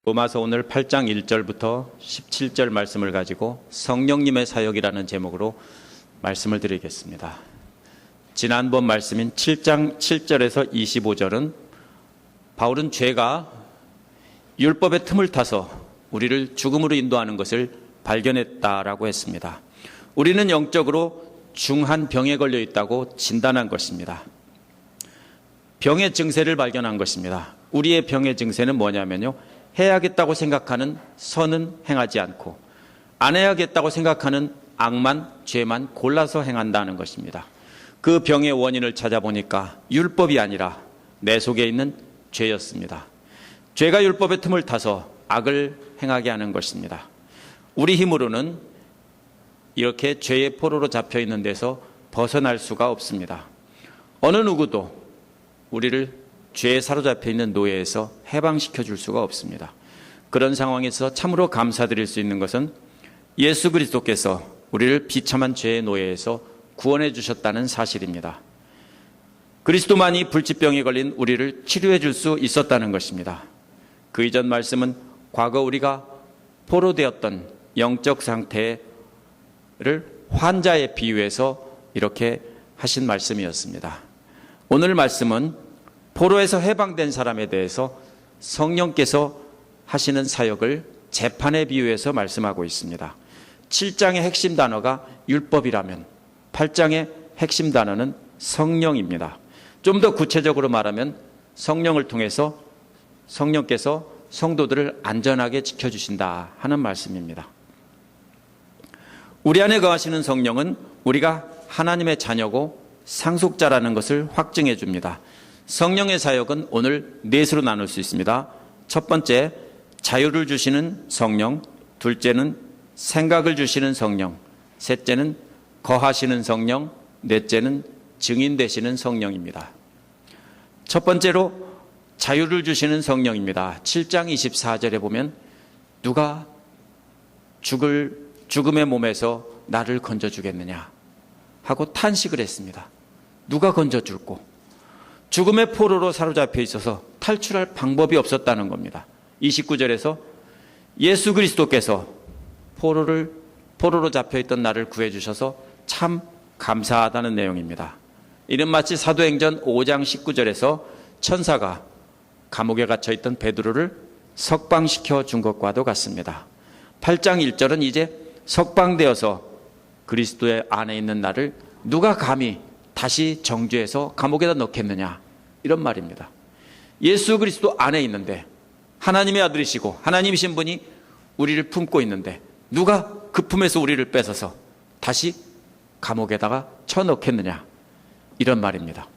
로마서 오늘 8장 1절부터 17절 말씀을 가지고 성령님의 사역이라는 제목으로 말씀을 드리겠습니다. 지난번 말씀인 7장 7절에서 25절은 바울은 죄가 율법의 틈을 타서 우리를 죽음으로 인도하는 것을 발견했다라고 했습니다. 우리는 영적으로 중한 병에 걸려 있다고 진단한 것입니다. 병의 증세를 발견한 것입니다. 우리의 병의 증세는 뭐냐면요, 해야겠다고 생각하는 선은 행하지 않고 안 해야겠다고 생각하는 악만, 죄만 골라서 행한다는 것입니다. 그 병의 원인을 찾아보니까 율법이 아니라 내 속에 있는 죄였습니다. 죄가 율법의 틈을 타서 악을 행하게 하는 것입니다. 우리 힘으로는 이렇게 죄의 포로로 잡혀 있는 데서 벗어날 수가 없습니다. 어느 누구도 우리를 죄에 사로잡혀 있는 노예에서 해방시켜 줄 수가 없습니다. 그런 상황에서 참으로 감사드릴 수 있는 것은 예수 그리스도께서 우리를 비참한 죄의 노예에서 구원해 주셨다는 사실입니다. 그리스도만이 불치병에 걸린 우리를 치료해 줄 수 있었다는 것입니다. 그 이전 말씀은 과거 우리가 포로되었던 영적 상태를 환자에 비유해서 이렇게 하신 말씀이었습니다. 오늘 말씀은 포로에서 해방된 사람에 대해서 성령께서 하시는 사역을 재판에 비유해서 말씀하고 있습니다. 7장의 핵심 단어가 율법이라면 8장의 핵심 단어는 성령입니다. 좀 더 구체적으로 말하면 성령을 통해서 성령께서 성도들을 안전하게 지켜주신다 하는 말씀입니다. 우리 안에 거하시는 성령은 우리가 하나님의 자녀고 상속자라는 것을 확증해 줍니다. 성령의 사역은 오늘 넷으로 나눌 수 있습니다. 첫 번째, 자유를 주시는 성령. 둘째는 생각을 주시는 성령. 셋째는 거하시는 성령. 넷째는 증인 되시는 성령입니다. 첫 번째로 자유를 주시는 성령입니다. 7장 24절에 보면 누가 죽음의 몸에서 나를 건져주겠느냐 하고 탄식을 했습니다. 누가 건져줄꼬? 죽음의 포로로 사로잡혀 있어서 탈출할 방법이 없었다는 겁니다. 29절에서 예수 그리스도께서 포로로 잡혀있던 나를 구해주셔서 참 감사하다는 내용입니다. 이는 마치 사도행전 5장 19절에서 천사가 감옥에 갇혀있던 베드로를 석방시켜 준 것과도 같습니다. 8장 1절은 이제 석방되어서 그리스도의 안에 있는 나를 누가 감히 다시 정죄해서 감옥에다 넣겠느냐, 이런 말입니다. 예수 그리스도 안에 있는데, 하나님의 아들이시고 하나님이신 분이 우리를 품고 있는데 누가 그 품에서 우리를 뺏어서 다시 감옥에다가 쳐넣겠느냐, 이런 말입니다.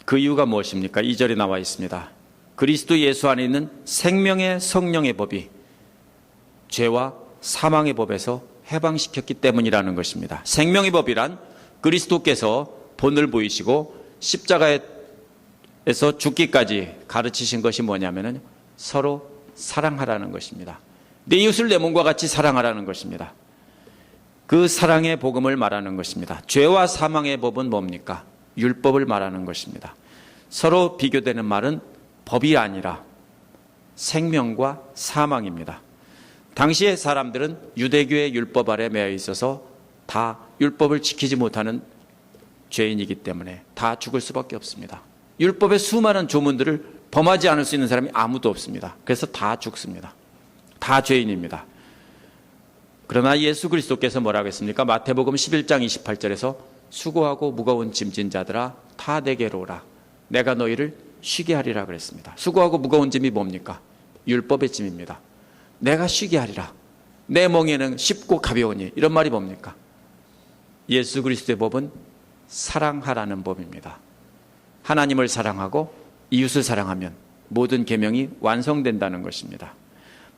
그 이유가 무엇입니까? 2절에 나와 있습니다. 그리스도 예수 안에 있는 생명의 성령의 법이 죄와 사망의 법에서 해방시켰기 때문이라는 것입니다. 생명의 법이란 그리스도께서 본을 보이시고 십자가에서 죽기까지 가르치신 것이 뭐냐면은 서로 사랑하라는 것입니다. 내 이웃을 내 몸과 같이 사랑하라는 것입니다. 그 사랑의 복음을 말하는 것입니다. 죄와 사망의 법은 뭡니까? 율법을 말하는 것입니다. 서로 비교되는 말은 법이 아니라 생명과 사망입니다. 당시의 사람들은 유대교의 율법 아래 매여 있어서 다 율법을 지키지 못하는 죄인이기 때문에 다 죽을 수밖에 없습니다. 율법의 수많은 조문들을 범하지 않을 수 있는 사람이 아무도 없습니다. 그래서 다 죽습니다. 다 죄인입니다. 그러나 예수 그리스도께서 뭐라고 했습니까? 마태복음 11장 28절에서 수고하고 무거운 짐진 자들아 다 내게로 오라. 내가 너희를 쉬게 하리라 그랬습니다. 수고하고 무거운 짐이 뭡니까? 율법의 짐입니다. 내가 쉬게 하리라. 내 멍에는 쉽고 가벼우니, 이런 말이 뭡니까? 예수 그리스도의 법은 사랑하라는 법입니다. 하나님을 사랑하고 이웃을 사랑하면 모든 계명이 완성된다는 것입니다.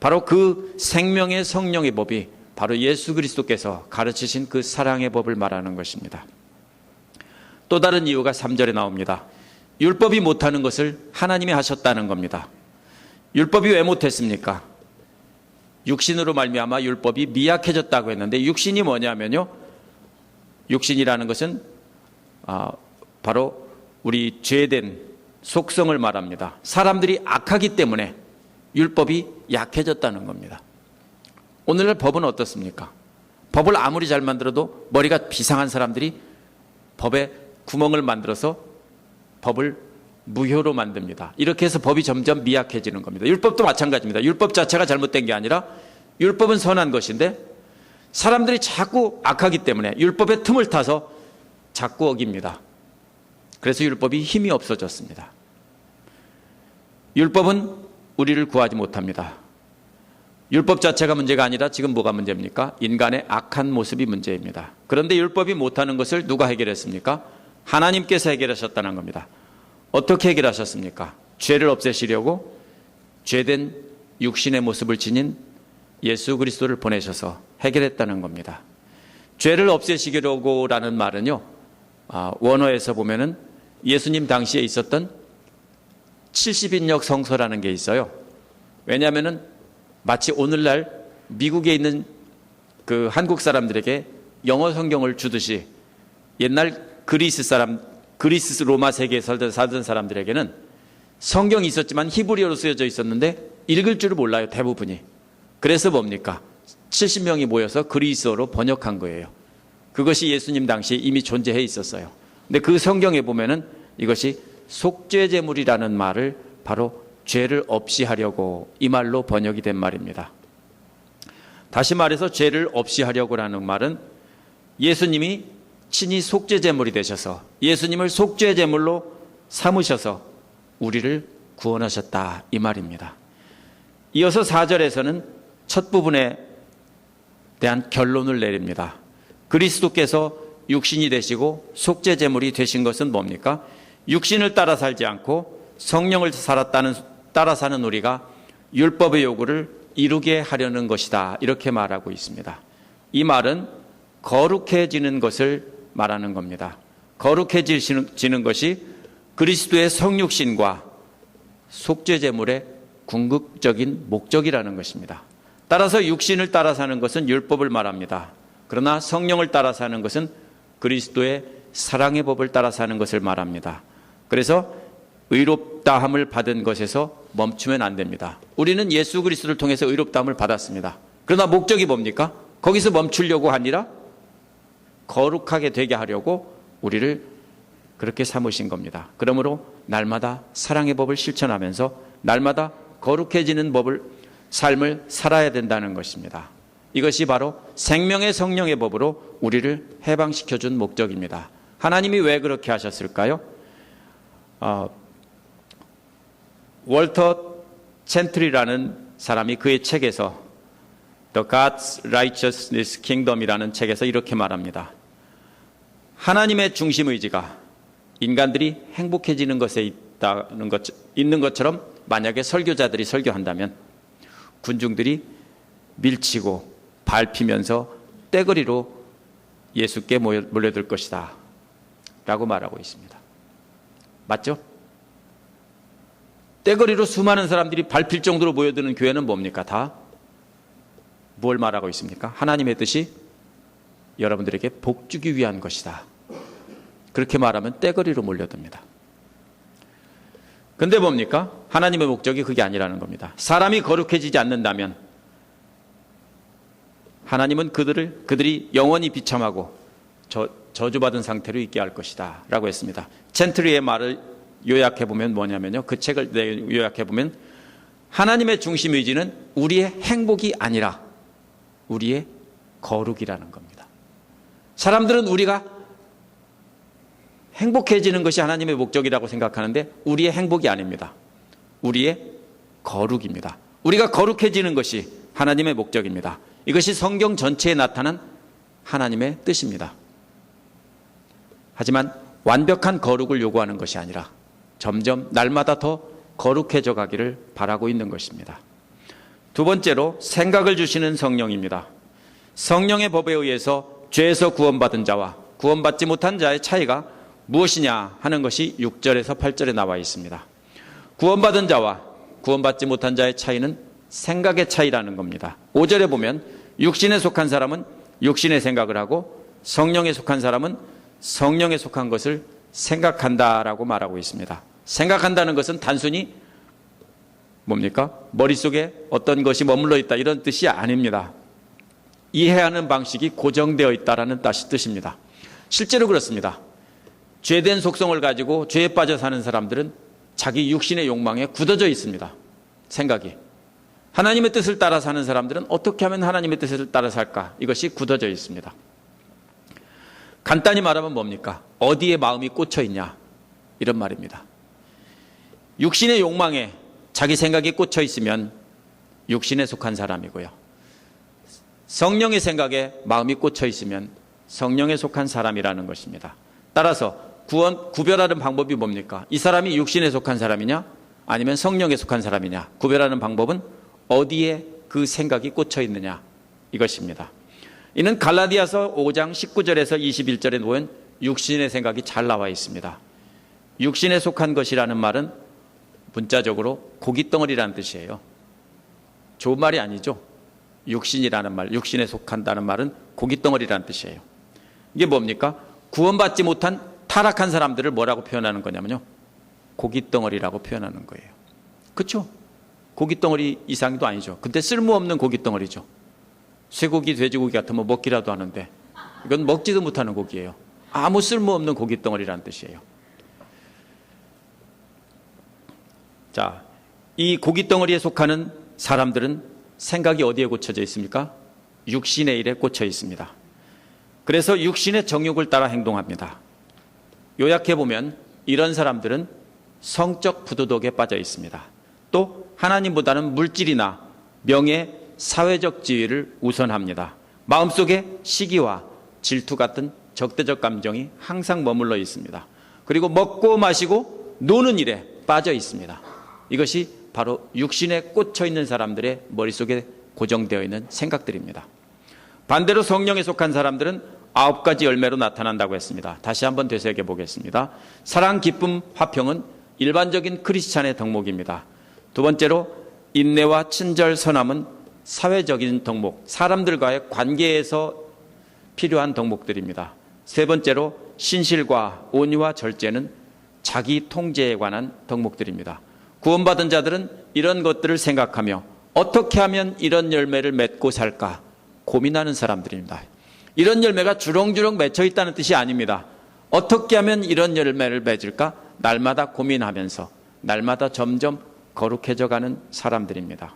바로 그 생명의 성령의 법이 바로 예수 그리스도께서 가르치신 그 사랑의 법을 말하는 것입니다. 또 다른 이유가 3절에 나옵니다. 율법이 못하는 것을 하나님이 하셨다는 겁니다. 율법이 왜 못했습니까? 육신으로 말미암아 율법이 미약해졌다고 했는데, 육신이 뭐냐면요, 육신이라는 것은 바로 우리 죄된 속성을 말합니다. 사람들이 악하기 때문에 율법이 약해졌다는 겁니다. 오늘날 법은 어떻습니까? 법을 아무리 잘 만들어도 머리가 비상한 사람들이 법에 구멍을 만들어서 법을 무효로 만듭니다. 이렇게 해서 법이 점점 미약해지는 겁니다. 율법도 마찬가지입니다. 율법 자체가 잘못된 게 아니라 율법은 선한 것인데 사람들이 자꾸 악하기 때문에 율법의 틈을 타서 자꾸 어깁니다. 그래서 율법이 힘이 없어졌습니다. 율법은 우리를 구하지 못합니다. 율법 자체가 문제가 아니라 지금 뭐가 문제입니까? 인간의 악한 모습이 문제입니다. 그런데 율법이 못하는 것을 누가 해결했습니까? 하나님께서 해결하셨다는 겁니다. 어떻게 해결하셨습니까? 죄를 없애시려고 죄된 육신의 모습을 지닌 예수 그리스도를 보내셔서 해결했다는 겁니다. 죄를 없애시려고라는 말은요, 원어에서 보면은 예수님 당시에 있었던 70인역 성서라는 게 있어요. 왜냐하면은 마치 오늘날 미국에 있는 그 한국 사람들에게 영어 성경을 주듯이 옛날 그리스 로마 세계에 살던 사람들에게는 성경이 있었지만 히브리어로 쓰여져 있었는데 읽을 줄을 몰라요, 대부분이. 그래서 뭡니까? 70명이 모여서 그리스어로 번역한 거예요. 그것이 예수님 당시에 이미 존재해 있었어요. 근데 그 성경에 보면은 이것이 속죄제물이라는 말을 바로 죄를 없이 하려고 이 말로 번역이 된 말입니다. 다시 말해서 죄를 없이 하려고라는 말은 예수님이 친히 속죄제물이 되셔서 예수님을 속죄제물로 삼으셔서 우리를 구원하셨다 이 말입니다. 이어서 4절에서는 첫 부분에 대한 결론을 내립니다. 그리스도께서 육신이 되시고 속죄제물이 되신 것은 뭡니까? 육신을 따라 살지 않고 성령을 따라 사는 우리가 율법의 요구를 이루게 하려는 것이다 이렇게 말하고 있습니다. 이 말은 거룩해지는 것을 말하는 겁니다. 거룩해지는 것이 그리스도의 성육신과 속죄제물의 궁극적인 목적이라는 것입니다. 따라서 육신을 따라 사는 것은 율법을 말합니다. 그러나 성령을 따라 사는 것은 그리스도의 사랑의 법을 따라 사는 것을 말합니다. 그래서 의롭다함을 받은 것에서 멈추면 안 됩니다. 우리는 예수 그리스도를 통해서 의롭다함을 받았습니다. 그러나 목적이 뭡니까? 거기서 멈추려고 아니라 거룩하게 되게 하려고 우리를 그렇게 삼으신 겁니다. 그러므로 날마다 사랑의 법을 실천하면서 날마다 거룩해지는 삶을 살아야 된다는 것입니다. 이것이 바로 생명의 성령의 법으로 우리를 해방시켜준 목적입니다. 하나님이 왜 그렇게 하셨을까요? 월터 첸트리라는 사람이 그의 책에서 The God's Righteousness Kingdom이라는 책에서 이렇게 말합니다. 하나님의 중심의지가 인간들이 행복해지는 것에 있는 것처럼 만약에 설교자들이 설교한다면 군중들이 밀치고 밟히면서 떼거리로 예수께 몰려들 것이다 라고 말하고 있습니다. 맞죠? 떼거리로 수많은 사람들이 밟힐 정도로 모여드는 교회는 뭡니까? 다 뭘 말하고 있습니까? 하나님의 뜻이 여러분들에게 복 주기 위한 것이다. 그렇게 말하면 떼거리로 몰려듭니다. 근데 뭡니까? 하나님의 목적이 그게 아니라는 겁니다. 사람이 거룩해지지 않는다면 하나님은 그들이 영원히 비참하고 저주받은 상태로 있게 할 것이다 라고 했습니다. 첸트리의 말을 요약해보면 뭐냐면요, 그 책을 요약해보면 하나님의 중심의지는 우리의 행복이 아니라 우리의 거룩이라는 겁니다. 사람들은 우리가 행복해지는 것이 하나님의 목적이라고 생각하는데 우리의 행복이 아닙니다. 우리의 거룩입니다. 우리가 거룩해지는 것이 하나님의 목적입니다. 이것이 성경 전체에 나타난 하나님의 뜻입니다. 하지만 완벽한 거룩을 요구하는 것이 아니라 점점 날마다 더 거룩해져 가기를 바라고 있는 것입니다. 두 번째로 생각을 주시는 성령입니다. 성령의 법에 의해서 죄에서 구원받은 자와 구원받지 못한 자의 차이가 무엇이냐 하는 것이 6절에서 8절에 나와 있습니다. 구원받은 자와 구원받지 못한 자의 차이는 생각의 차이라는 겁니다. 5절에 보면 육신에 속한 사람은 육신의 생각을 하고 성령에 속한 사람은 성령에 속한 것을 생각한다라고 말하고 있습니다. 생각한다는 것은 단순히 뭡니까? 머릿속에 어떤 것이 머물러 있다 이런 뜻이 아닙니다. 이해하는 방식이 고정되어 있다는 뜻입니다. 실제로 그렇습니다. 죄된 속성을 가지고 죄에 빠져 사는 사람들은 자기 육신의 욕망에 굳어져 있습니다. 생각이. 하나님의 뜻을 따라 사는 사람들은 어떻게 하면 하나님의 뜻을 따라 살까? 이것이 굳어져 있습니다. 간단히 말하면 뭡니까? 어디에 마음이 꽂혀 있냐? 이런 말입니다. 육신의 욕망에 자기 생각이 꽂혀 있으면 육신에 속한 사람이고요. 성령의 생각에 마음이 꽂혀 있으면 성령에 속한 사람이라는 것입니다. 따라서 구별하는 방법이 뭡니까? 이 사람이 육신에 속한 사람이냐? 아니면 성령에 속한 사람이냐? 구별하는 방법은 어디에 그 생각이 꽂혀 있느냐? 이것입니다. 이는 갈라디아서 5장 19절에서 21절에 놓은 육신의 생각이 잘 나와 있습니다. 육신에 속한 것이라는 말은 문자적으로 고깃덩어리라는 뜻이에요. 좋은 말이 아니죠. 육신이라는 말, 육신에 속한다는 말은 고깃덩어리라는 뜻이에요. 이게 뭡니까? 구원받지 못한 타락한 사람들을 뭐라고 표현하는 거냐면요. 고깃덩어리라고 표현하는 거예요. 그렇죠? 고깃덩어리 이상도 아니죠. 근데 쓸모없는 고깃덩어리죠. 쇠고기, 돼지고기 같으면 먹기라도 하는데 이건 먹지도 못하는 고기예요. 아무 쓸모없는 고깃덩어리라는 뜻이에요. 자, 이 고깃덩어리에 속하는 사람들은 생각이 어디에 꽂혀져 있습니까? 육신의 일에 꽂혀 있습니다. 그래서 육신의 정욕을 따라 행동합니다. 요약해보면 이런 사람들은 성적 부도덕에 빠져 있습니다. 또 하나님보다는 물질이나 명예, 사회적 지위를 우선합니다. 마음속에 시기와 질투 같은 적대적 감정이 항상 머물러 있습니다. 그리고 먹고 마시고 노는 일에 빠져 있습니다. 이것이 바로 육신에 꽂혀 있는 사람들의 머릿속에 고정되어 있는 생각들입니다. 반대로 성령에 속한 사람들은 9가지 열매로 나타난다고 했습니다. 다시 한번 되새겨 보겠습니다. 사랑, 기쁨, 화평은 일반적인 크리스찬의 덕목입니다. 두 번째로 인내와 친절, 선함은 사회적인 덕목, 사람들과의 관계에서 필요한 덕목들입니다. 세 번째로 신실과 온유와 절제는 자기 통제에 관한 덕목들입니다. 구원받은 자들은 이런 것들을 생각하며 어떻게 하면 이런 열매를 맺고 살까 고민하는 사람들입니다. 이런 열매가 주렁주렁 맺혀 있다는 뜻이 아닙니다. 어떻게 하면 이런 열매를 맺을까 날마다 고민하면서 날마다 점점 거룩해져가는 사람들입니다.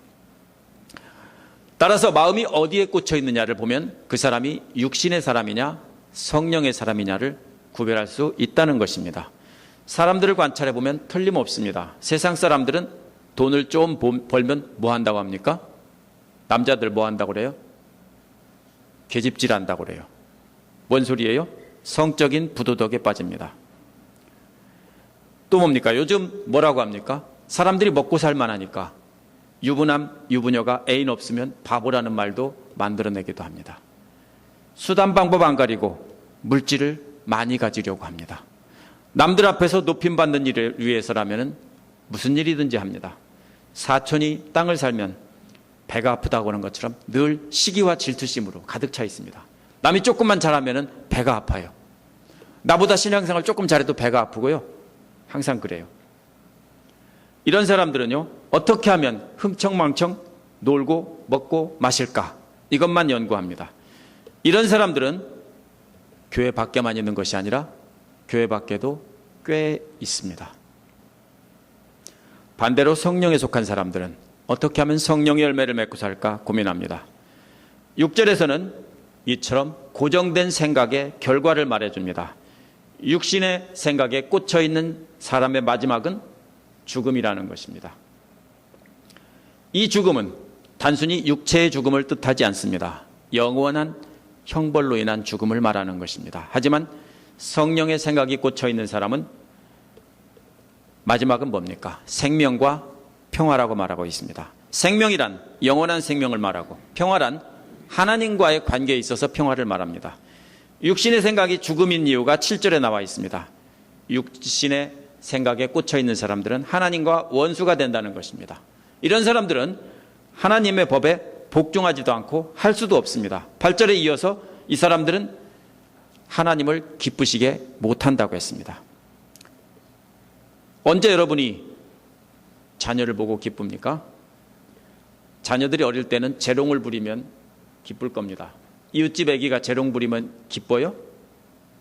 따라서 마음이 어디에 꽂혀 있느냐를 보면 그 사람이 육신의 사람이냐 성령의 사람이냐를 구별할 수 있다는 것입니다. 사람들을 관찰해 보면 틀림없습니다. 세상 사람들은 돈을 좀 벌면 뭐 한다고 합니까? 남자들 뭐 한다고 그래요? 계집질 한다고 그래요. 뭔 소리예요? 성적인 부도덕에 빠집니다. 또 뭡니까? 요즘 뭐라고 합니까? 사람들이 먹고 살만하니까 유부남, 유부녀가 애인 없으면 바보라는 말도 만들어내기도 합니다. 수단 방법 안 가리고 물질을 많이 가지려고 합니다. 남들 앞에서 높임받는 일을 위해서라면 무슨 일이든지 합니다. 사촌이 땅을 살면 배가 아프다고 하는 것처럼 늘 시기와 질투심으로 가득 차 있습니다. 남이 조금만 잘하면 배가 아파요. 나보다 신앙생활 조금 잘해도 배가 아프고요. 항상 그래요. 이런 사람들은요, 어떻게 하면 흥청망청 놀고 먹고 마실까? 이것만 연구합니다. 이런 사람들은 교회 밖에만 있는 것이 아니라 교회 밖에도 꽤 있습니다. 반대로 성령에 속한 사람들은 어떻게 하면 성령의 열매를 맺고 살까 고민합니다. 6절에서는 이처럼 고정된 생각의 결과를 말해줍니다. 육신의 생각에 꽂혀있는 사람의 마지막은 죽음이라는 것입니다. 이 죽음은 단순히 육체의 죽음을 뜻하지 않습니다. 영원한 형벌로 인한 죽음을 말하는 것입니다. 하지만 성령의 생각이 꽂혀있는 사람은 마지막은 뭡니까? 생명과 평화라고 말하고 있습니다. 생명이란 영원한 생명을 말하고 평화란 하나님과의 관계에 있어서 평화를 말합니다. 육신의 생각이 죽음인 이유가 7절에 나와 있습니다. 육신의 생각에 꽂혀 있는 사람들은 하나님과 원수가 된다는 것입니다. 이런 사람들은 하나님의 법에 복종하지도 않고 할 수도 없습니다. 8절에 이어서 이 사람들은 하나님을 기쁘시게 못한다고 했습니다. 언제 여러분이 자녀를 보고 기쁩니까? 자녀들이 어릴 때는 재롱을 부리면 기쁠 겁니다. 이웃집 아기가 재롱 부리면 기뻐요?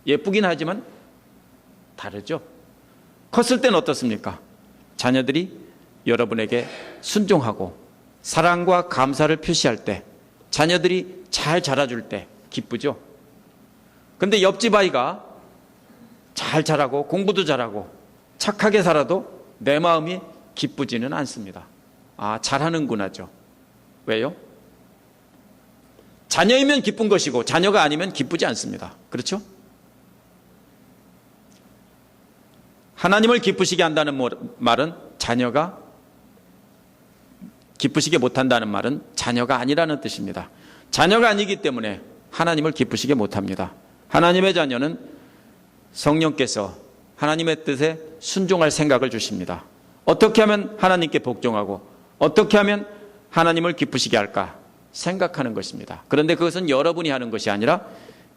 예쁘긴 하지만 다르죠. 컸을 때는 어떻습니까? 자녀들이 여러분에게 순종하고 사랑과 감사를 표시할 때, 자녀들이 잘 자라줄 때 기쁘죠. 근데 옆집 아이가 잘 자라고 공부도 잘하고 착하게 살아도 내 마음이 기쁘지는 않습니다. 아, 잘하는구나죠. 왜요? 자녀이면 기쁜 것이고 자녀가 아니면 기쁘지 않습니다. 그렇죠? 하나님을 기쁘시게 한다는 말은 자녀가 기쁘시게 못한다는 말은 자녀가 아니라는 뜻입니다. 자녀가 아니기 때문에 하나님을 기쁘시게 못합니다. 하나님의 자녀는 성령께서 하나님의 뜻에 순종할 생각을 주십니다. 어떻게 하면 하나님께 복종하고 어떻게 하면 하나님을 기쁘시게 할까 생각하는 것입니다. 그런데 그것은 여러분이 하는 것이 아니라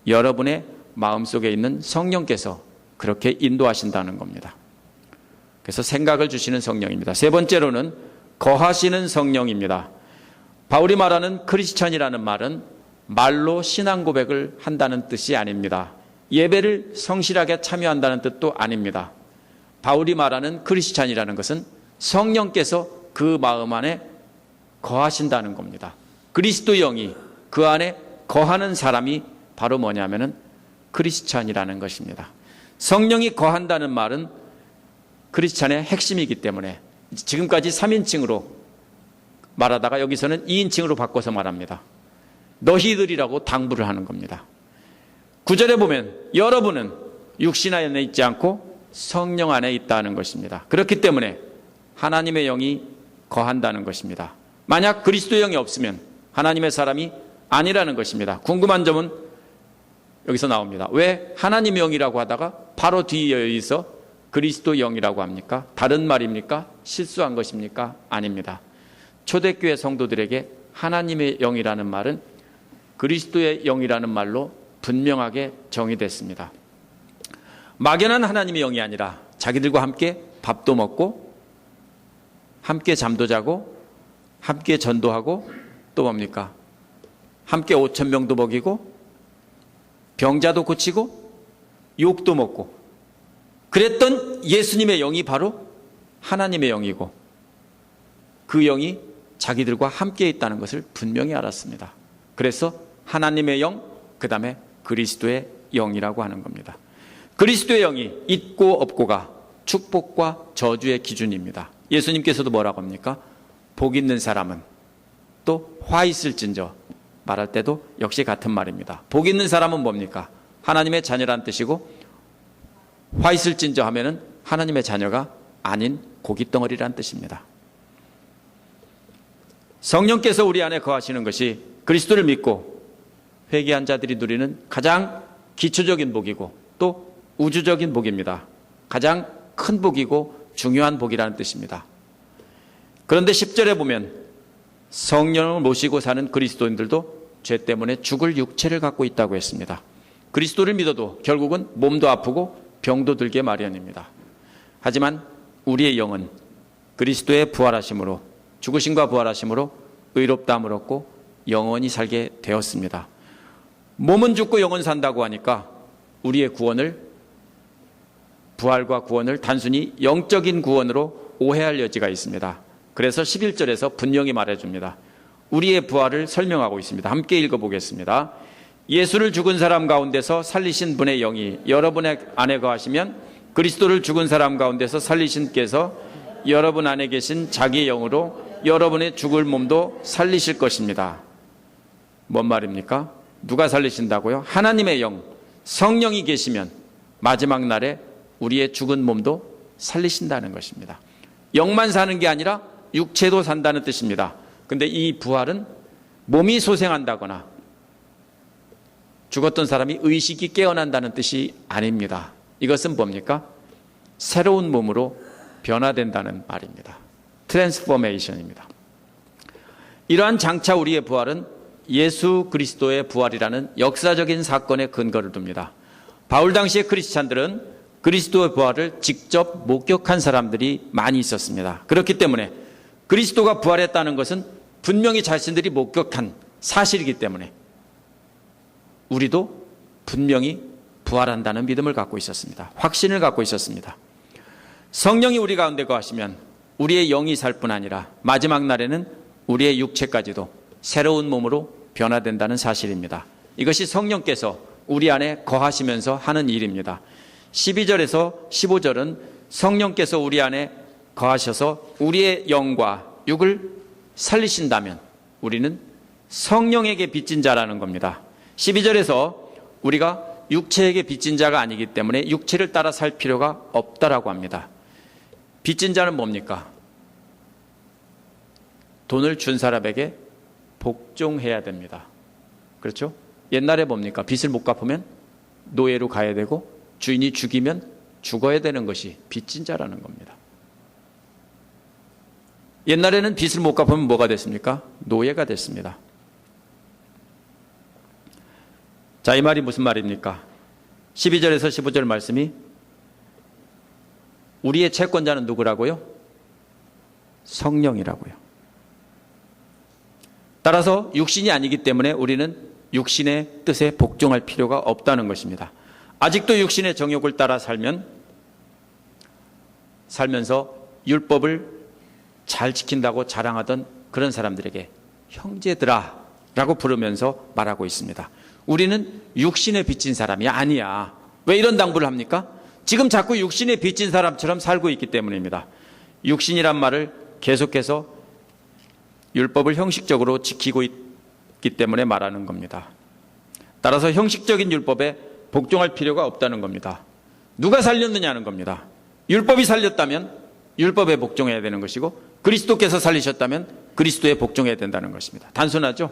여러분의 마음속에 있는 성령께서 그렇게 인도하신다는 겁니다. 그래서 생각을 주시는 성령입니다. 세 번째로는 거하시는 성령입니다. 바울이 말하는 크리스천이라는 말은 말로 신앙 고백을 한다는 뜻이 아닙니다. 예배를 성실하게 참여한다는 뜻도 아닙니다. 바울이 말하는 크리스천이라는 것은 성령께서 그 마음 안에 거하신다는 겁니다. 그리스도의 영이 그 안에 거하는 사람이 바로 뭐냐면은 크리스천이라는 것입니다. 성령이 거한다는 말은 크리스천의 핵심이기 때문에 지금까지 3인칭으로 말하다가 여기서는 2인칭으로 바꿔서 말합니다. 너희들이라고 당부를 하는 겁니다. 9절에 보면 여러분은 육신 안에 있지 않고 성령 안에 있다는 것입니다. 그렇기 때문에 하나님의 영이 거한다는 것입니다. 만약 그리스도의 영이 없으면 하나님의 사람이 아니라는 것입니다. 궁금한 점은 여기서 나옵니다. 왜 하나님의 영이라고 하다가 바로 뒤에 있어 그리스도 영이라고 합니까? 다른 말입니까? 실수한 것입니까? 아닙니다. 초대교회 성도들에게 하나님의 영이라는 말은 그리스도의 영이라는 말로 분명하게 정의됐습니다. 막연한 하나님의 영이 아니라 자기들과 함께 밥도 먹고 함께 잠도 자고 함께 전도하고 또 뭡니까? 함께 5,000명도 먹이고 병자도 고치고 욕도 먹고 그랬던 예수님의 영이 바로 하나님의 영이고 그 영이 자기들과 함께 있다는 것을 분명히 알았습니다. 그래서 하나님의 영, 그 다음에 그리스도의 영이라고 하는 겁니다. 그리스도의 영이 있고 없고가 축복과 저주의 기준입니다. 예수님께서도 뭐라고 합니까? 복 있는 사람은 또 화 있을진저 말할 때도 역시 같은 말입니다. 복 있는 사람은 뭡니까? 하나님의 자녀란 뜻이고 화 있을진저 하면은 하나님의 자녀가 아닌 고깃덩어리란 뜻입니다. 성령께서 우리 안에 거하시는 것이 그리스도를 믿고 회개한 자들이 누리는 가장 기초적인 복이고 또 우주적인 복입니다. 가장 큰 복이고 중요한 복이라는 뜻입니다. 그런데 10절에 보면 성령을 모시고 사는 그리스도인들도 죄 때문에 죽을 육체를 갖고 있다고 했습니다. 그리스도를 믿어도 결국은 몸도 아프고 병도 들게 마련입니다. 하지만 우리의 영은 그리스도의 부활하심으로 죽으심과 부활하심으로 의롭다함을 얻고 영원히 살게 되었습니다. 몸은 죽고 영은 산다고 하니까 우리의 구원을 부활과 구원을 단순히 영적인 구원으로 오해할 여지가 있습니다. 그래서 11절에서 분명히 말해줍니다. 우리의 부활을 설명하고 있습니다. 함께 읽어보겠습니다. 예수를 죽은 사람 가운데서 살리신 분의 영이 여러분의 안에 거하시면 그리스도를 죽은 사람 가운데서 살리신 께서 여러분 안에 계신 자기의 영으로 여러분의 죽을 몸도 살리실 것입니다. 뭔 말입니까? 누가 살리신다고요? 하나님의 영, 성령이 계시면 마지막 날에 우리의 죽은 몸도 살리신다는 것입니다. 영만 사는 게 아니라 육체도 산다는 뜻입니다. 근데 이 부활은 몸이 소생한다거나 죽었던 사람이 의식이 깨어난다는 뜻이 아닙니다. 이것은 뭡니까? 새로운 몸으로 변화된다는 말입니다. 트랜스포메이션입니다. 이러한 장차 우리의 부활은 예수 그리스도의 부활이라는 역사적인 사건에 근거를 둡니다. 바울 당시의 크리스찬들은 그리스도의 부활을 직접 목격한 사람들이 많이 있었습니다. 그렇기 때문에 그리스도가 부활했다는 것은 분명히 자신들이 목격한 사실이기 때문에 우리도 분명히 부활한다는 믿음을 갖고 있었습니다. 확신을 갖고 있었습니다. 성령이 우리 가운데 거하시면 우리의 영이 살 뿐 아니라 마지막 날에는 우리의 육체까지도 새로운 몸으로 변화된다는 사실입니다. 이것이 성령께서 우리 안에 거하시면서 하는 일입니다. 12절에서 15절은 성령께서 우리 안에 거하셔서 우리의 영과 육을 살리신다면 우리는 성령에게 빚진 자라는 겁니다. 12절에서 우리가 육체에게 빚진 자가 아니기 때문에 육체를 따라 살 필요가 없다라고 합니다. 빚진 자는 뭡니까? 돈을 준 사람에게 복종해야 됩니다. 그렇죠? 옛날에 뭡니까? 빚을 못 갚으면 노예로 가야 되고 주인이 죽이면 죽어야 되는 것이 빚진 자라는 겁니다. 옛날에는 빚을 못 갚으면 뭐가 됐습니까? 노예가 됐습니다. 자, 이 말이 무슨 말입니까? 12절에서 15절 말씀이 우리의 채권자는 누구라고요? 성령이라고요. 따라서 육신이 아니기 때문에 우리는 육신의 뜻에 복종할 필요가 없다는 것입니다. 아직도 육신의 정욕을 따라 살면서 율법을 잘 지킨다고 자랑하던 그런 사람들에게 형제들아 라고 부르면서 말하고 있습니다. 우리는 육신에 빚진 사람이 아니야. 왜 이런 당부를 합니까? 지금 자꾸 육신에 빚진 사람처럼 살고 있기 때문입니다. 육신이란 말을 계속해서 율법을 형식적으로 지키고 있기 때문에 말하는 겁니다. 따라서 형식적인 율법에 복종할 필요가 없다는 겁니다. 누가 살렸느냐는 겁니다. 율법이 살렸다면 율법에 복종해야 되는 것이고 그리스도께서 살리셨다면 그리스도에 복종해야 된다는 것입니다. 단순하죠?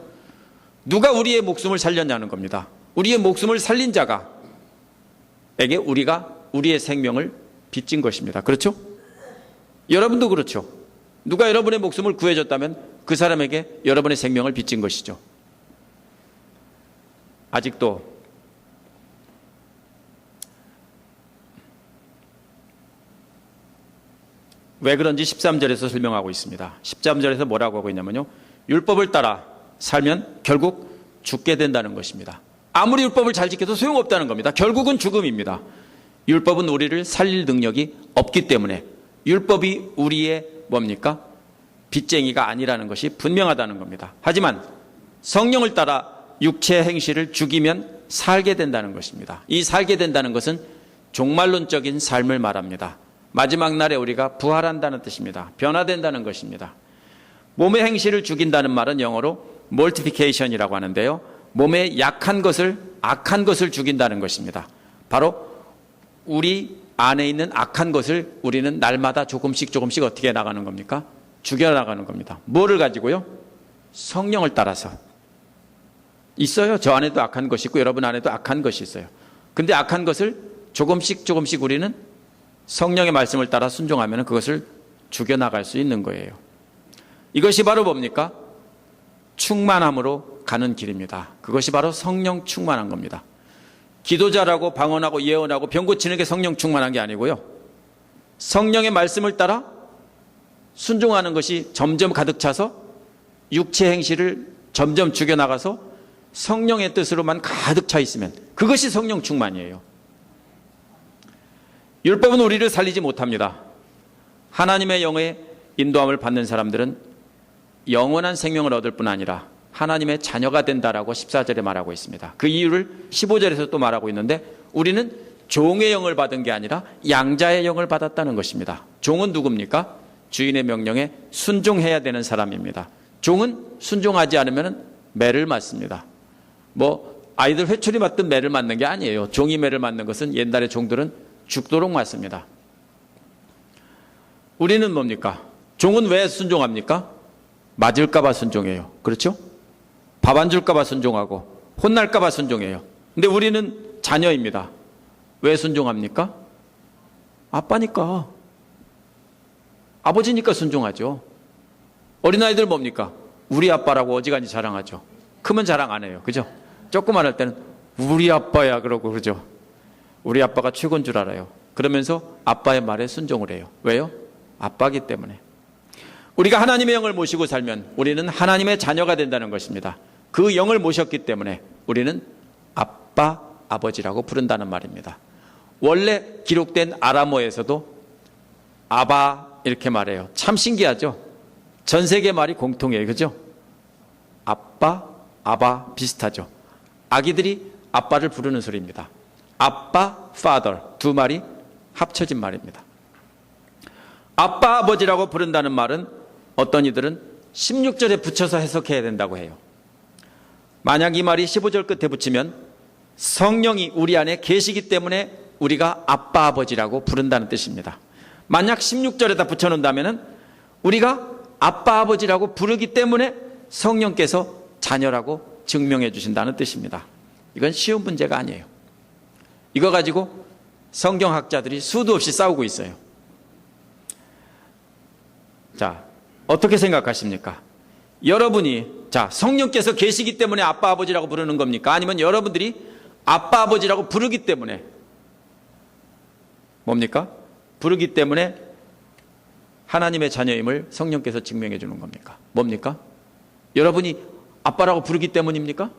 누가 우리의 목숨을 살렸냐는 겁니다. 우리의 목숨을 살린 자가에게 우리가 우리의 생명을 빚진 것입니다. 그렇죠? 여러분도 그렇죠. 누가 여러분의 목숨을 구해줬다면 그 사람에게 여러분의 생명을 빚진 것이죠. 아직도 왜 그런지 13절에서 설명하고 있습니다. 13절에서 뭐라고 하고 있냐면요. 율법을 따라 살면 결국 죽게 된다는 것입니다. 아무리 율법을 잘 지켜도 소용없다는 겁니다. 결국은 죽음입니다. 율법은 우리를 살릴 능력이 없기 때문에 율법이 우리의 뭡니까? 빚쟁이가 아니라는 것이 분명하다는 겁니다. 하지만 성령을 따라 육체 행실을 죽이면 살게 된다는 것입니다. 이 살게 된다는 것은 종말론적인 삶을 말합니다. 마지막 날에 우리가 부활한다는 뜻입니다. 변화된다는 것입니다. 몸의 행실을 죽인다는 말은 영어로 mortification이라고 하는데요. 몸의 약한 것을, 악한 것을 죽인다는 것입니다. 바로 우리 안에 있는 악한 것을 우리는 날마다 조금씩 어떻게 해 나가는 겁니까? 죽여나가는 겁니다. 뭐를 가지고요? 성령을 따라서. 있어요. 저 안에도 악한 것이 있고 여러분 안에도 악한 것이 있어요. 근데 악한 것을 조금씩 우리는 성령의 말씀을 따라 순종하면 그것을 죽여나갈 수 있는 거예요. 이것이 바로 뭡니까? 충만함으로 가는 길입니다. 그것이 바로 성령 충만한 겁니다. 기도 잘하고 방언하고 예언하고 병 고치는 게 성령 충만한 게 아니고요. 성령의 말씀을 따라 순종하는 것이 점점 가득 차서 육체 행실을 점점 죽여나가서 성령의 뜻으로만 가득 차 있으면 그것이 성령 충만이에요. 율법은 우리를 살리지 못합니다. 하나님의 영의 인도함을 받는 사람들은 영원한 생명을 얻을 뿐 아니라 하나님의 자녀가 된다라고 14절에 말하고 있습니다. 그 이유를 15절에서 또 말하고 있는데 우리는 종의 영을 받은 게 아니라 양자의 영을 받았다는 것입니다. 종은 누굽니까? 주인의 명령에 순종해야 되는 사람입니다. 종은 순종하지 않으면 매를 맞습니다. 아이들 회초리 맞든 매를 맞는 게 아니에요. 종이 매를 맞는 것은 옛날의 종들은 죽도록 맞습니다. 우리는 뭡니까? 종은 왜 순종합니까? 맞을까봐 순종해요. 그렇죠? 밥 안 줄까봐 순종하고 혼날까봐 순종해요. 근데 우리는 자녀입니다. 왜 순종합니까? 아빠니까. 아버지니까 순종하죠. 어린아이들 뭡니까? 우리 아빠라고 어지간히 자랑하죠. 크면 자랑 안 해요. 그죠? 조그만 할 때는 우리 아빠야 그러고 그러죠. 우리 아빠가 최고인 줄 알아요. 그러면서 아빠의 말에 순종을 해요. 왜요? 아빠기 때문에. 우리가 하나님의 영을 모시고 살면 우리는 하나님의 자녀가 된다는 것입니다. 그 영을 모셨기 때문에 우리는 아빠, 아버지라고 부른다는 말입니다. 원래 기록된 아람어에서도 아바 이렇게 말해요. 참 신기하죠? 전 세계 말이 공통이에요. 그죠? 아빠, 아바 비슷하죠? 아기들이 아빠를 부르는 소리입니다. 아빠, father 두 말이 합쳐진 말입니다. 아빠, 아버지라고 부른다는 말은 어떤 이들은 16절에 붙여서 해석해야 된다고 해요. 만약 이 말이 15절 끝에 붙이면 성령이 우리 안에 계시기 때문에 우리가 아빠, 아버지라고 부른다는 뜻입니다. 만약 16절에다 붙여놓는다면 우리가 아빠, 아버지라고 부르기 때문에 성령께서 자녀라고 증명해 주신다는 뜻입니다. 이건 쉬운 문제가 아니에요. 이거 가지고 성경학자들이 수도 없이 싸우고 있어요. 자, 어떻게 생각하십니까? 여러분이 성령께서 계시기 때문에 아빠, 아버지라고 부르는 겁니까? 아니면 여러분들이 아빠, 아버지라고 부르기 때문에 뭡니까? 부르기 때문에 하나님의 자녀임을 성령께서 증명해 주는 겁니까? 뭡니까? 여러분이 아빠라고 부르기 때문입니까?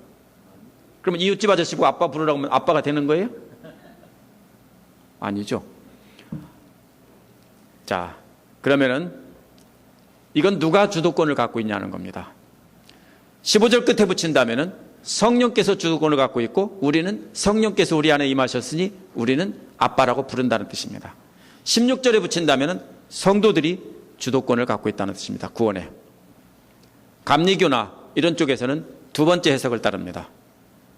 그러면 이웃집 아저씨 보고 아빠 부르라고 하면 아빠가 되는 거예요? 아니죠. 자, 그러면은 이건 누가 주도권을 갖고 있냐는 겁니다. 15절 끝에 붙인다면은 성령께서 주도권을 갖고 있고 우리는 성령께서 우리 안에 임하셨으니 우리는 아빠라고 부른다는 뜻입니다. 16절에 붙인다면은 성도들이 주도권을 갖고 있다는 뜻입니다. 구원에. 감리교나 이런 쪽에서는 두 번째 해석을 따릅니다.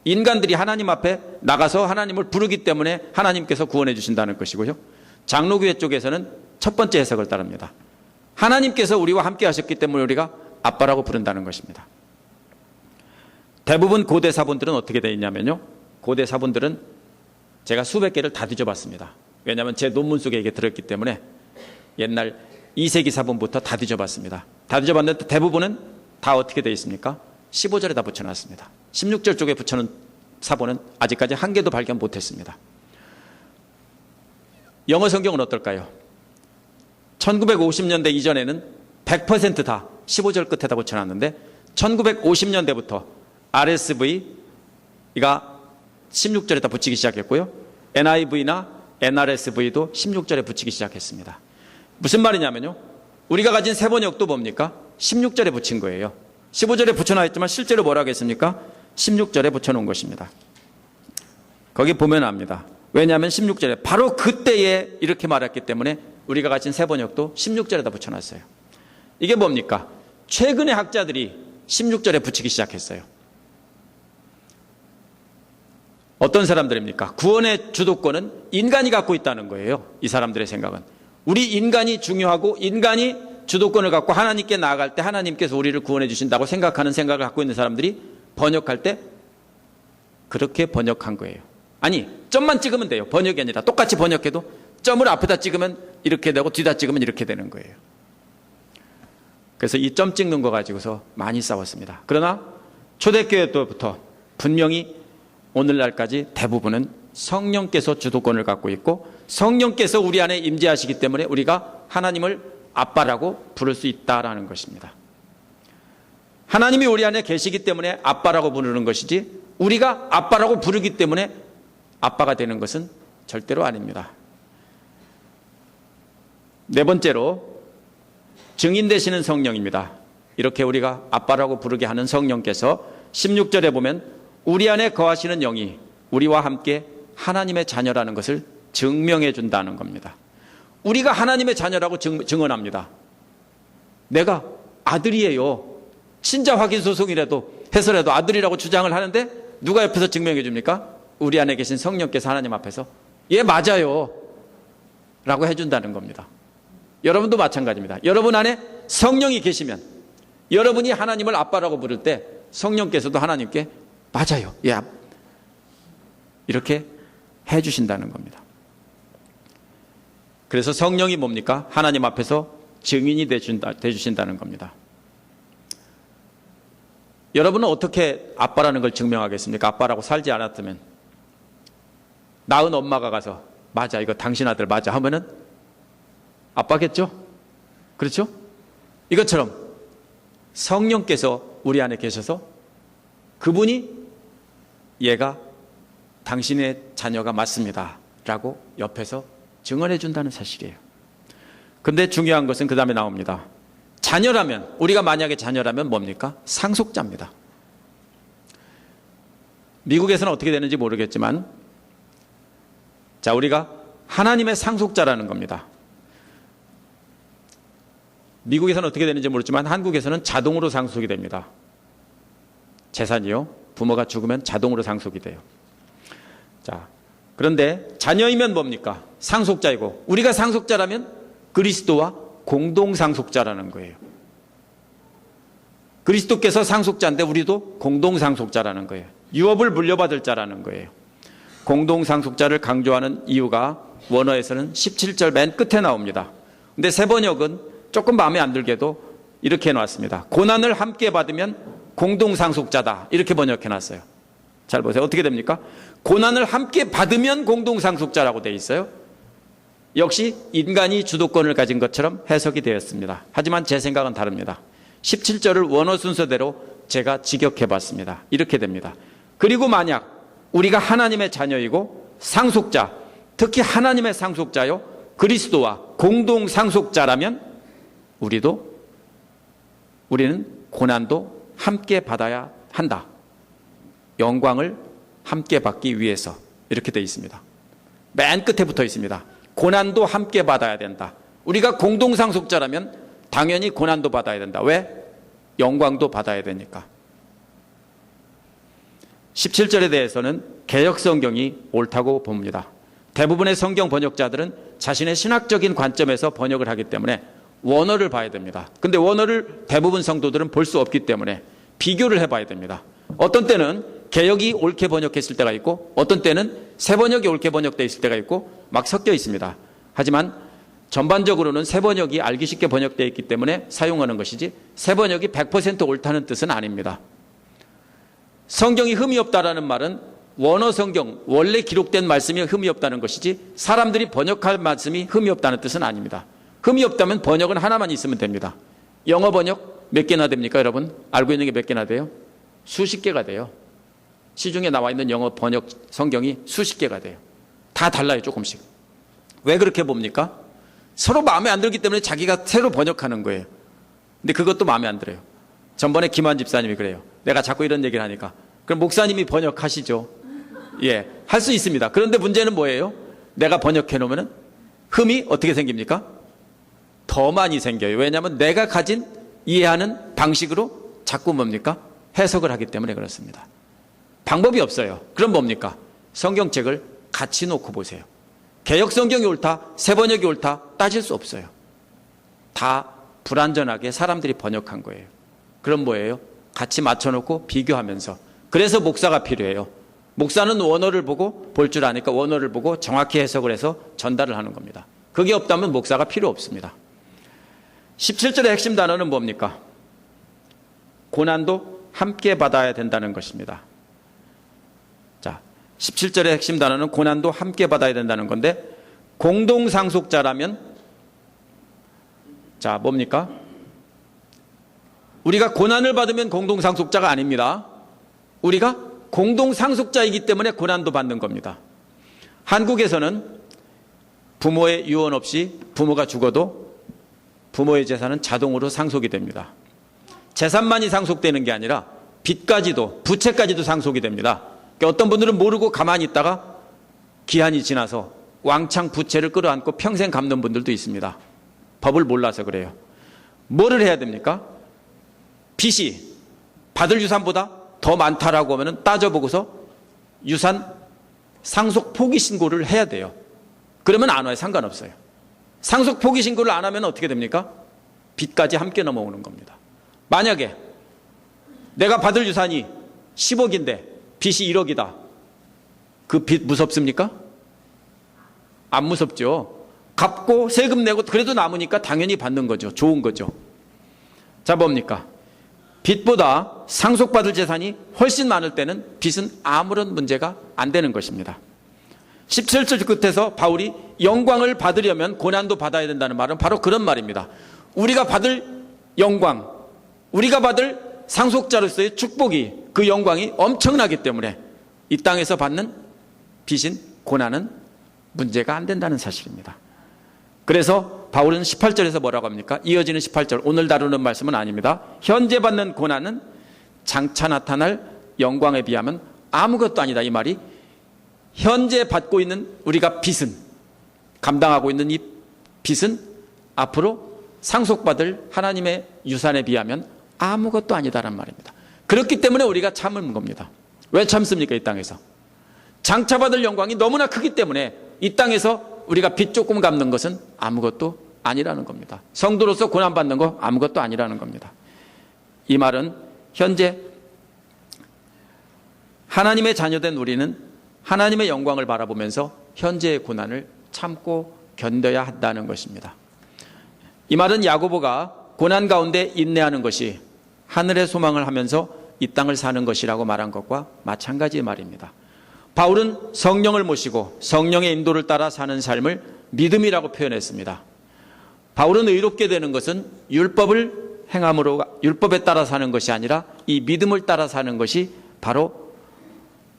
인간들이 하나님 앞에 나가서 하나님을 부르기 때문에 하나님께서 구원해 주신다는 것이고요. 장로교회 쪽에서는 첫 번째 해석을 따릅니다. 하나님께서 우리와 함께 하셨기 때문에 우리가 아빠라고 부른다는 것입니다. 대부분 고대 사본들은 어떻게 되어 있냐면요. 고대 사본들은 제가 수백 개를 다 뒤져봤습니다. 왜냐하면 제 논문 속에 이게 들었기 때문에 옛날 2세기 사본부터 다 뒤져봤습니다. 다 뒤져봤는데 대부분은 다 어떻게 되어 있습니까? 15절에다 붙여놨습니다. 16절 쪽에 붙여놓은 사본은 아직까지 한 개도 발견 못했습니다. 영어 성경은 어떨까요? 1950년대 이전에는 100% 다 15절 끝에다 붙여놨는데 1950년대부터 RSV가 16절에다 붙이기 시작했고요. NIV나 NRSV도 16절에 붙이기 시작했습니다. 무슨 말이냐면요. 우리가 가진 세번역도 뭡니까? 16절에 붙인 거예요. 15절에 붙여놔있지만 실제로 뭐라고 했습니까? 16절에 붙여놓은 것입니다. 거기 보면 압니다. 왜냐하면 16절에 바로 그때에 이렇게 말했기 때문에 우리가 가진 세번역도 16절에다 붙여놨어요. 이게 뭡니까? 최근에 학자들이 16절에 붙이기 시작했어요. 어떤 사람들입니까? 구원의 주도권은 인간이 갖고 있다는 거예요. 이 사람들의 생각은. 우리 인간이 중요하고 인간이 주도권을 갖고 하나님께 나아갈 때 하나님께서 우리를 구원해 주신다고 생각하는 생각을 갖고 있는 사람들이 번역할 때 그렇게 번역한 거예요. 아니, 점만 찍으면 돼요. 번역이 아니라 똑같이 번역해도 점을 앞에다 찍으면 이렇게 되고 뒤다 찍으면 이렇게 되는 거예요. 그래서 이 점 찍는 거 가지고서 많이 싸웠습니다. 그러나 초대교회 때부터 분명히 오늘날까지 대부분은 성령께서 주도권을 갖고 있고 성령께서 우리 안에 임재하시기 때문에 우리가 하나님을 아빠라고 부를 수 있다라는 것입니다. 하나님이 우리 안에 계시기 때문에 아빠라고 부르는 것이지 우리가 아빠라고 부르기 때문에 아빠가 되는 것은 절대로 아닙니다. 네 번째로 증인 되시는 성령입니다. 이렇게 우리가 아빠라고 부르게 하는 성령께서 16절에 보면 우리 안에 거하시는 영이 우리와 함께 하나님의 자녀라는 것을 증명해 준다는 겁니다. 우리가 하나님의 자녀라고 증언합니다. 내가 아들이에요. 친자 확인 소송이라도 해서라도 아들이라고 주장을 하는데 누가 옆에서 증명해 줍니까? 우리 안에 계신 성령께서 하나님 앞에서 예 맞아요 라고 해준다는 겁니다. 여러분도 마찬가지입니다. 여러분 안에 성령이 계시면 여러분이 하나님을 아빠라고 부를 때 성령께서도 하나님께 맞아요. 예. 이렇게 해주신다는 겁니다. 그래서 성령이 뭡니까? 하나님 앞에서 증인이 되주신다는 겁니다. 여러분은 어떻게 아빠라는 걸 증명하겠습니까? 아빠라고 살지 않았다면 낳은 엄마가 가서 맞아, 이거 당신 아들 맞아 하면은 아빠겠죠? 그렇죠? 이것처럼 성령께서 우리 안에 계셔서 그분이 얘가 당신의 자녀가 맞습니다 라고 옆에서 증언해 준다는 사실이에요. 근데 중요한 것은 그 다음에 나옵니다. 자녀라면, 우리가 만약에 자녀라면 뭡니까? 상속자입니다. 미국에서는 어떻게 되는지 모르겠지만, 자, 우리가 하나님의 상속자라는 겁니다. 미국에서는 어떻게 되는지 모르지만 한국에서는 자동으로 상속이 됩니다. 재산이요. 부모가 죽으면 자동으로 상속이 돼요. 자, 그런데 자녀이면 뭡니까? 상속자이고, 우리가 상속자라면 그리스도와 공동 상속자라는 거예요. 그리스도께서 상속자인데 우리도 공동 상속자라는 거예요. 유업을 물려받을 자라는 거예요. 공동 상속자를 강조하는 이유가 원어에서는 17절 맨 끝에 나옵니다. 근데 새 번역은 조금 마음에 안 들게도 이렇게 해놨습니다. 고난을 함께 받으면 공동 상속자다, 이렇게 번역해놨어요. 잘 보세요. 어떻게 됩니까? 고난을 함께 받으면 공동 상속자라고 되어 있어요. 역시 인간이 주도권을 가진 것처럼 해석이 되었습니다. 하지만 제 생각은 다릅니다. 17절을 원어 순서대로 제가 직역해봤습니다. 이렇게 됩니다. 그리고 만약 우리가 하나님의 자녀이고 상속자, 특히 하나님의 상속자요 그리스도와 공동 상속자라면 우리는 고난도 함께 받아야 한다. 영광을 함께 받기 위해서, 이렇게 되어 있습니다. 맨 끝에 붙어 있습니다. 고난도 함께 받아야 된다. 우리가 공동 상속자라면 당연히 고난도 받아야 된다. 왜? 영광도 받아야 되니까. 17절에 대해서는 개역 성경이 옳다고 봅니다. 대부분의 성경 번역자들은 자신의 신학적인 관점에서 번역을 하기 때문에 원어를 봐야 됩니다. 근데 원어를 대부분 성도들은 볼 수 없기 때문에 비교를 해봐야 됩니다. 어떤 때는 개역이 옳게 번역했을 때가 있고, 어떤 때는 새 번역이 옳게 번역되어 있을 때가 있고, 막 섞여 있습니다. 하지만 전반적으로는 새 번역이 알기 쉽게 번역되어 있기 때문에 사용하는 것이지, 새 번역이 100% 옳다는 뜻은 아닙니다. 성경이 흠이 없다라는 말은 원어 성경, 원래 기록된 말씀이 흠이 없다는 것이지, 사람들이 번역할 말씀이 흠이 없다는 뜻은 아닙니다. 흠이 없다면 번역은 하나만 있으면 됩니다. 영어 번역 몇 개나 됩니까, 여러분? 알고 있는 게 몇 개나 돼요? 수십 개가 돼요. 시중에 나와 있는 영어 번역 성경이 수십 개가 돼요. 다 달라요, 조금씩. 왜 그렇게 봅니까? 서로 마음에 안 들기 때문에 자기가 새로 번역하는 거예요. 근데 그것도 마음에 안 들어요. 전번에 김한 집사님이 그래요. 내가 자꾸 이런 얘기를 하니까. 그럼 목사님이 번역하시죠. 예, 할 수 있습니다. 그런데 문제는 뭐예요? 내가 번역해 놓으면 흠이 어떻게 생깁니까? 더 많이 생겨요. 왜냐하면 내가 가진 이해하는 방식으로 자꾸 뭡니까? 해석을 하기 때문에 그렇습니다. 방법이 없어요. 그럼 뭡니까? 성경책을 같이 놓고 보세요. 개역 성경이 옳다, 새 번역이 옳다 따질 수 없어요. 다 불완전하게 사람들이 번역한 거예요. 그럼 뭐예요? 같이 맞춰놓고 비교하면서. 그래서 목사가 필요해요. 목사는 원어를 보고 볼 줄 아니까 원어를 보고 정확히 해석을 해서 전달을 하는 겁니다. 그게 없다면 목사가 필요 없습니다. 17절의 핵심 단어는 뭡니까? 고난도 함께 받아야 된다는 것입니다. 자, 17절의 핵심 단어는 고난도 함께 받아야 된다는 건데, 공동상속자라면, 자, 뭡니까? 우리가 고난을 받으면 공동상속자가 아닙니다. 우리가 공동상속자이기 때문에 고난도 받는 겁니다. 한국에서는 부모의 유언 없이 부모가 죽어도 부모의 재산은 자동으로 상속이 됩니다. 재산만이 상속되는 게 아니라 빚까지도, 부채까지도 상속이 됩니다. 그러니까 어떤 분들은 모르고 가만히 있다가 기한이 지나서 왕창 부채를 끌어안고 평생 갚는 분들도 있습니다. 법을 몰라서 그래요. 뭐를 해야 됩니까? 빚이 받을 유산보다 더 많다라고 하면 따져보고서 유산 상속 포기 신고를 해야 돼요. 그러면 안 와요. 상관없어요. 상속 포기 신고를 안 하면 어떻게 됩니까? 빚까지 함께 넘어오는 겁니다. 만약에 내가 받을 유산이 10억인데 빚이 1억이다. 그 빚 무섭습니까? 안 무섭죠. 갚고 세금 내고 그래도 남으니까 당연히 받는 거죠. 좋은 거죠. 자, 뭡니까? 빚보다 상속받을 재산이 훨씬 많을 때는 빚은 아무런 문제가 안 되는 것입니다. 17절 끝에서 바울이 영광을 받으려면 고난도 받아야 된다는 말은 바로 그런 말입니다. 우리가 받을 영광, 우리가 받을 상속자로서의 축복이, 그 영광이 엄청나기 때문에 이 땅에서 받는 빚인 고난은 문제가 안 된다는 사실입니다. 그래서 바울은 18절에서 뭐라고 합니까? 이어지는 18절, 오늘 다루는 말씀은 아닙니다. 현재 받는 고난은 장차 나타날 영광에 비하면 아무것도 아니다, 이 말이. 현재 받고 있는 우리가 빚은, 감당하고 있는 이 빚은 앞으로 상속받을 하나님의 유산에 비하면 아무것도 아니다란 말입니다. 그렇기 때문에 우리가 참은 겁니다. 왜 참습니까? 이 땅에서 장차 받을 영광이 너무나 크기 때문에 이 땅에서 우리가 빚 조금 갚는 것은 아무것도 아니라는 겁니다. 성도로서 고난받는 거 아무것도 아니라는 겁니다. 이 말은 현재 하나님의 자녀된 우리는 하나님의 영광을 바라보면서 현재의 고난을 참고 견뎌야 한다는 것입니다. 이 말은 야고보가 고난 가운데 인내하는 것이 하늘의 소망을 하면서 이 땅을 사는 것이라고 말한 것과 마찬가지의 말입니다. 바울은 성령을 모시고 성령의 인도를 따라 사는 삶을 믿음이라고 표현했습니다. 바울은 의롭게 되는 것은 율법을 행함으로, 율법에 따라 사는 것이 아니라 이 믿음을 따라 사는 것이 바로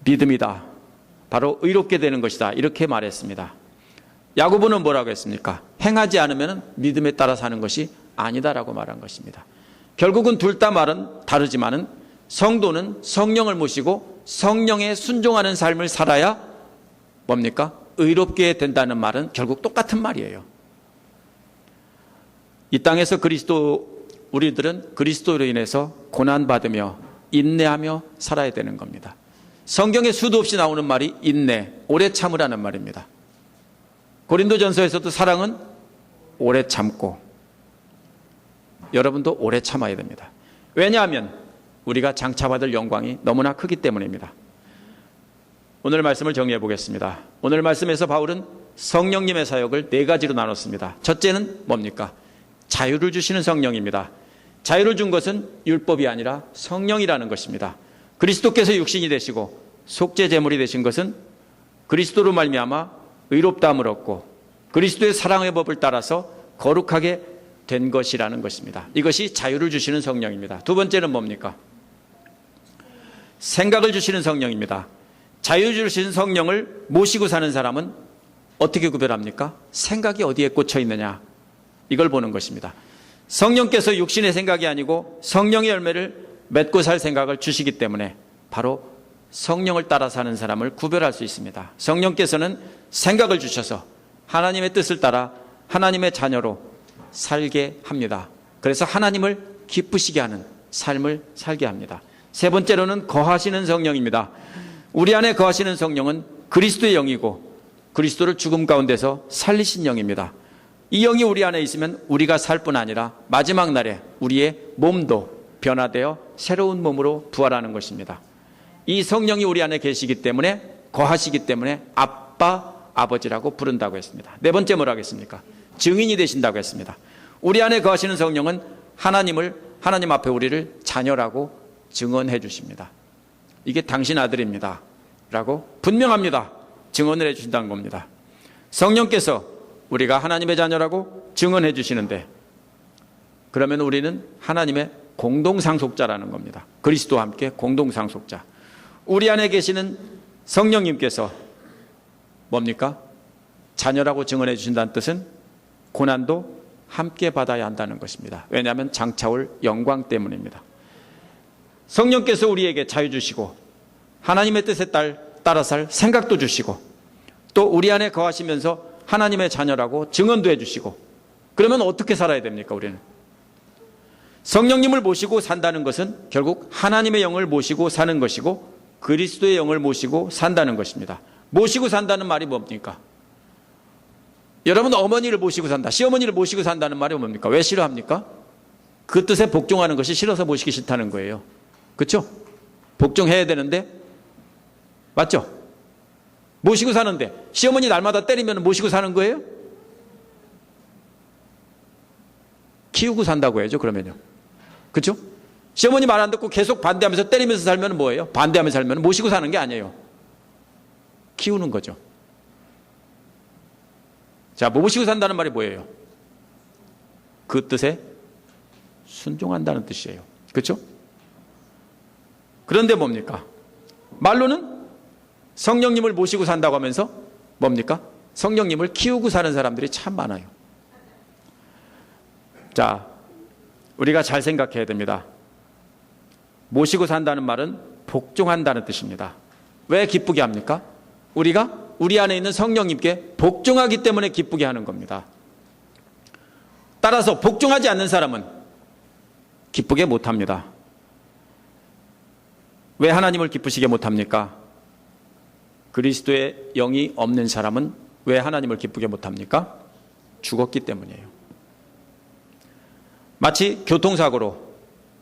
믿음이다, 바로 의롭게 되는 것이다, 이렇게 말했습니다. 야고보는 뭐라고 했습니까? 행하지 않으면 믿음에 따라 사는 것이 아니다라고 말한 것입니다. 결국은 둘 다 말은 다르지만은 성도는 성령을 모시고 성령에 순종하는 삶을 살아야 뭡니까? 의롭게 된다는 말은 결국 똑같은 말이에요. 이 땅에서 우리들은 그리스도로 인해서 고난받으며 인내하며 살아야 되는 겁니다. 성경에 수도 없이 나오는 말이 인내, 오래 참으라는 말입니다. 고린도전서에서도 사랑은 오래 참고, 여러분도 오래 참아야 됩니다. 왜냐하면 우리가 장차 받을 영광이 너무나 크기 때문입니다. 오늘 말씀을 정리해 보겠습니다. 오늘 말씀에서 바울은 성령님의 사역을 네 가지로 나눴습니다. 첫째는 뭡니까? 자유를 주시는 성령입니다. 자유를 준 것은 율법이 아니라 성령이라는 것입니다. 그리스도께서 육신이 되시고 속죄 제물이 되신 것은 그리스도로 말미암아 의롭다함을 얻고 그리스도의 사랑의 법을 따라서 거룩하게 된 것이라는 것입니다. 이것이 자유를 주시는 성령입니다. 두 번째는 뭡니까? 생각을 주시는 성령입니다. 자유 주시는 성령을 모시고 사는 사람은 어떻게 구별합니까? 생각이 어디에 꽂혀 있느냐, 이걸 보는 것입니다. 성령께서 육신의 생각이 아니고 성령의 열매를 맺고 살 생각을 주시기 때문에 바로 성령을 따라 사는 사람을 구별할 수 있습니다. 성령께서는 생각을 주셔서 하나님의 뜻을 따라 하나님의 자녀로 살게 합니다. 그래서 하나님을 기쁘시게 하는 삶을 살게 합니다. 세 번째로는 거하시는 성령입니다. 우리 안에 거하시는 성령은 그리스도의 영이고 그리스도를 죽음 가운데서 살리신 영입니다. 이 영이 우리 안에 있으면 우리가 살 뿐 아니라 마지막 날에 우리의 몸도 변화되어 새로운 몸으로 부활하는 것입니다. 이 성령이 우리 안에 계시기 때문에, 거하시기 때문에 아빠, 아버지라고 부른다고 했습니다. 네 번째 뭐라고 하겠습니까? 증인이 되신다고 했습니다. 우리 안에 거하시는 성령은 하나님 앞에 우리를 자녀라고 증언해 주십니다. 이게 당신 아들입니다 라고 분명합니다. 증언을 해 주신다는 겁니다. 성령께서 우리가 하나님의 자녀라고 증언해 주시는데, 그러면 우리는 하나님의 공동상속자라는 겁니다. 그리스도와 함께 공동상속자. 우리 안에 계시는 성령님께서 뭡니까? 자녀라고 증언해 주신다는 뜻은 고난도 함께 받아야 한다는 것입니다. 왜냐하면 장차 올 영광 때문입니다. 성령께서 우리에게 자유 주시고 하나님의 뜻에 따라 살 생각도 주시고 또 우리 안에 거하시면서 하나님의 자녀라고 증언도 해주시고, 그러면 어떻게 살아야 됩니까? 우리는 성령님을 모시고 산다는 것은 결국 하나님의 영을 모시고 사는 것이고 그리스도의 영을 모시고 산다는 것입니다. 모시고 산다는 말이 뭡니까? 여러분, 어머니를 모시고 산다, 시어머니를 모시고 산다는 말이 뭡니까? 왜 싫어합니까? 그 뜻에 복종하는 것이 싫어서 모시기 싫다는 거예요. 그렇죠? 복종해야 되는데, 맞죠? 모시고 사는데 시어머니 날마다 때리면 모시고 사는 거예요? 키우고 산다고 해야죠, 그러면요. 그렇죠? 시어머니 말 안 듣고 계속 반대하면서 때리면서 살면 뭐예요? 반대하면서 살면 모시고 사는 게 아니에요. 키우는 거죠. 자, 모시고 산다는 말이 뭐예요? 그 뜻에 순종한다는 뜻이에요. 그렇죠? 그런데 뭡니까? 말로는 성령님을 모시고 산다고 하면서 뭡니까? 성령님을 키우고 사는 사람들이 참 많아요. 자, 우리가 잘 생각해야 됩니다. 모시고 산다는 말은 복종한다는 뜻입니다. 왜 기쁘게 합니까? 우리가 우리 안에 있는 성령님께 복종하기 때문에 기쁘게 하는 겁니다. 따라서 복종하지 않는 사람은 기쁘게 못합니다. 왜 하나님을 기쁘시게 못합니까? 그리스도의 영이 없는 사람은 왜 하나님을 기쁘게 못합니까? 죽었기 때문이에요. 마치 교통사고로